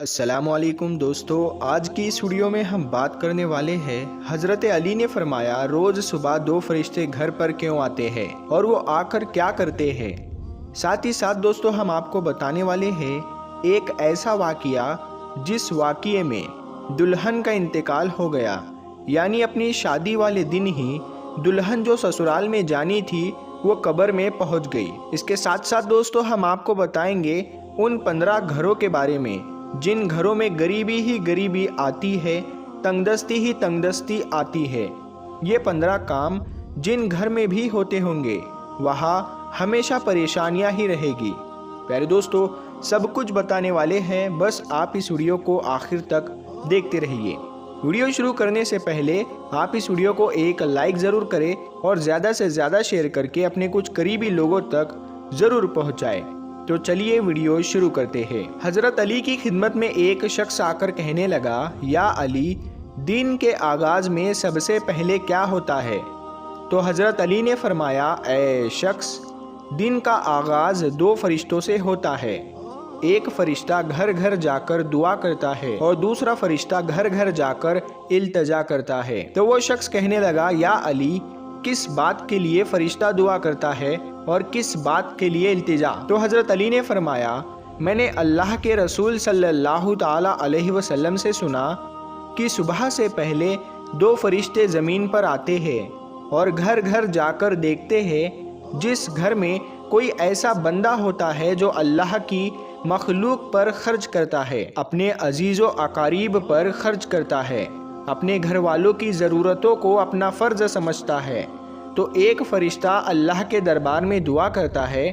السلام علیکم دوستو، آج کی اس ویڈیو میں ہم بات کرنے والے ہیں حضرت علی نے فرمایا روز صبح 2 فرشتے گھر پر کیوں آتے ہیں اور وہ آ کر کیا کرتے ہیں۔ ساتھ ہی ساتھ دوستو ہم آپ کو بتانے والے ہیں ایک ایسا واقعہ جس واقعے میں دلہن کا انتقال ہو گیا، یعنی اپنی شادی والے دن ہی دلہن جو سسرال میں جانی تھی وہ قبر میں پہنچ گئی۔ اس کے ساتھ ساتھ دوستو ہم آپ کو بتائیں گے ان 15 گھروں کے بارے میں جن گھروں میں غریبی ہی غریبی آتی ہے، تنگ دستی ہی تنگ دستی آتی ہے۔ یہ 15 کام جن گھر میں بھی ہوتے ہوں گے وہاں ہمیشہ پریشانیاں ہی رہے گی۔ پیارے دوستو سب کچھ بتانے والے ہیں، بس آپ اس ویڈیو کو آخر تک دیکھتے رہیے۔ ویڈیو شروع کرنے سے پہلے آپ اس ویڈیو کو ایک لائک ضرور کریں اور زیادہ سے زیادہ شیئر کر کے اپنے کچھ قریبی لوگوں تک ضرور پہنچائیں۔ تو چلیے ویڈیو شروع کرتے ہیں۔ حضرت علی کی خدمت میں ایک شخص آ کر کہنے لگا، یا علی، دن کے آغاز میں سب سے پہلے کیا ہوتا ہے؟ تو حضرت علی نے فرمایا، اے شخص، دن کا آغاز 2 فرشتوں سے ہوتا ہے۔ ایک فرشتہ گھر گھر جا کر دعا کرتا ہے اور دوسرا فرشتہ گھر گھر جا کر التجا کرتا ہے۔ تو وہ شخص کہنے لگا، یا علی، کس بات کے لیے فرشتہ دعا کرتا ہے اور کس بات کے لیے التجا؟ تو حضرت علی نے فرمایا، میں نے اللہ کے رسول صلی اللہ تعالی علیہ وسلم سے سنا کہ صبح سے پہلے 2 فرشتے زمین پر آتے ہیں اور گھر گھر جا کر دیکھتے ہیں جس گھر میں کوئی ایسا بندہ ہوتا ہے جو اللہ کی مخلوق پر خرچ کرتا ہے، اپنے عزیز و اقارب پر خرچ کرتا ہے، اپنے گھر والوں کی ضرورتوں کو اپنا فرض سمجھتا ہے، تو ایک فرشتہ اللہ کے دربار میں دعا کرتا ہے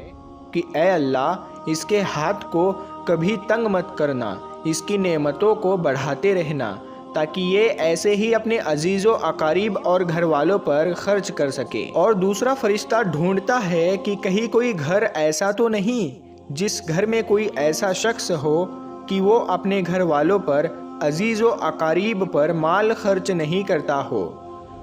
کہ اے اللہ، اس کے ہاتھ کو کبھی تنگ مت کرنا، اس کی نعمتوں کو بڑھاتے رہنا تاکہ یہ ایسے ہی اپنے عزیز و اقارب اور گھر والوں پر خرچ کر سکے۔ اور دوسرا فرشتہ ڈھونڈتا ہے کہ کہیں کوئی گھر ایسا تو نہیں جس گھر میں کوئی ایسا شخص ہو کہ وہ اپنے گھر والوں پر، عزیز و اقارب پر مال خرچ نہیں کرتا ہو،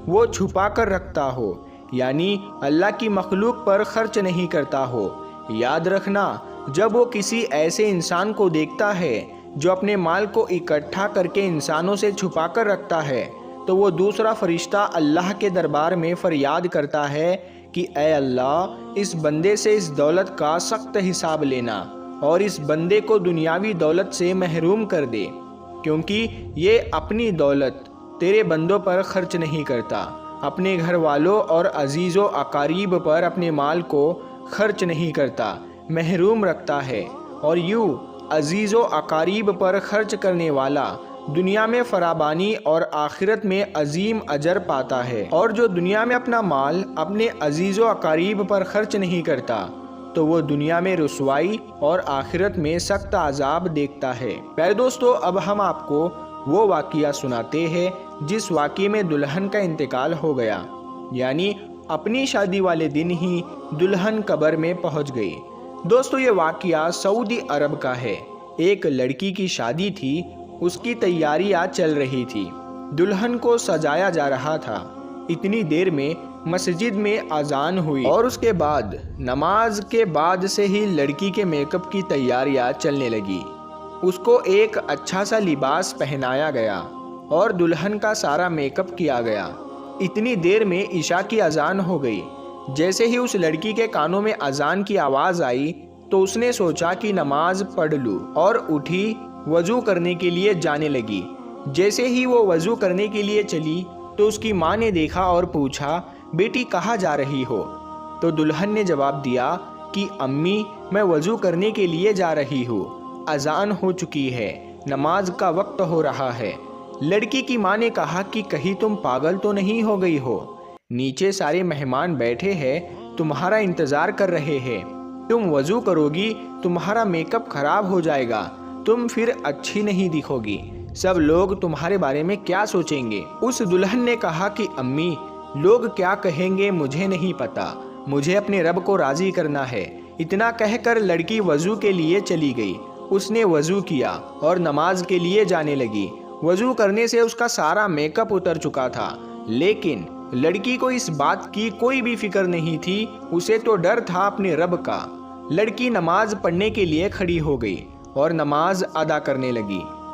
وہ چھپا کر رکھتا ہو، یعنی اللہ کی مخلوق پر خرچ نہیں کرتا ہو۔ یاد رکھنا، جب وہ کسی ایسے انسان کو دیکھتا ہے جو اپنے مال کو اکٹھا کر کے انسانوں سے چھپا کر رکھتا ہے تو وہ دوسرا فرشتہ اللہ کے دربار میں فریاد کرتا ہے کہ اے اللہ، اس بندے سے اس دولت کا سخت حساب لینا اور اس بندے کو دنیاوی دولت سے محروم کر دے، کیونکہ یہ اپنی دولت تیرے بندوں پر خرچ نہیں کرتا، اپنے گھر والوں اور عزیز و اقارب پر اپنے مال کو خرچ نہیں کرتا، محروم رکھتا ہے، اور یوں عزیز و اقارب پر خرچ کرنے والا دنیا میں فراوانی اور آخرت میں عظیم اجر پاتا ہے، اور جو دنیا میں اپنا مال اپنے عزیز و اقارب پر خرچ نہیں کرتا تو وہ دنیا میں رسوائی اور آخرت میں سخت عذاب دیکھتا ہے۔ پیارے دوستو اب ہم آپ کو وہ واقعہ سناتے ہیں جس واقعے میں دلہن کا انتقال ہو گیا، یعنی اپنی شادی والے دن ہی دلہن قبر میں پہنچ گئی۔ دوستو یہ واقعہ سعودی عرب کا ہے۔ ایک لڑکی کی شادی تھی، اس کی تیاریاں چل رہی تھی، دلہن کو سجایا جا رہا تھا۔ اتنی دیر میں مسجد میں اذان ہوئی اور اس کے بعد نماز کے بعد سے ہی لڑکی کے میک اپ کی تیاریاں چلنے لگی۔ اس کو ایک اچھا سا لباس پہنایا گیا اور دلہن کا سارا میک اپ کیا گیا۔ اتنی دیر میں عشاء کی اذان ہو گئی۔ جیسے ہی اس لڑکی کے کانوں میں اذان کی آواز آئی تو اس نے سوچا کہ نماز پڑھ لوں، اور اٹھی وضو کرنے کے لیے جانے لگی۔ جیسے ہی وہ وضو کرنے کے لیے چلی تو اس کی ماں نے دیکھا اور پوچھا، بیٹی کہاں جا رہی ہو؟ تو دلہن نے جواب دیا کہ امی، میں وضو کرنے کے لیے جا رہی ہوں، اذان ہو چکی ہے، نماز کا وقت ہو رہا ہے۔ لڑکی کی ماں نے کہا کہ کہیں تم پاگل تو نہیں ہو گئی ہو؟ نیچے سارے مہمان بیٹھے ہیں، تمہارا انتظار کر رہے ہیں، تم وضو کرو گی تمہارا میک اپ خراب ہو جائے گا، تم پھر اچھی نہیں دکھو گی، سب لوگ تمہارے بارے میں کیا سوچیں گے؟ اس دلہن نے کہا کہ امی، لوگ کیا کہیں گے مجھے نہیں پتا، مجھے اپنے رب کو راضی کرنا ہے۔ اتنا کہہ کر لڑکی وضو کے لیے چلی گئی۔ اس نے وضو کیا اور نماز کے لیے جانے لگی۔ وضو کرنے سے اس کا سارا میک اپ اتر چکا تھا، لیکن لڑکی کو اس بات کی کوئی بھی فکر نہیں تھی، اسے تو ڈر تھا اپنے رب کا۔ لڑکی نماز پڑھنے کے لیے کھڑی ہو گئی اور نماز ادا کرنے لگی۔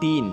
3,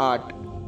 8,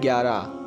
11,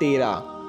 13,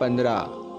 15,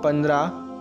15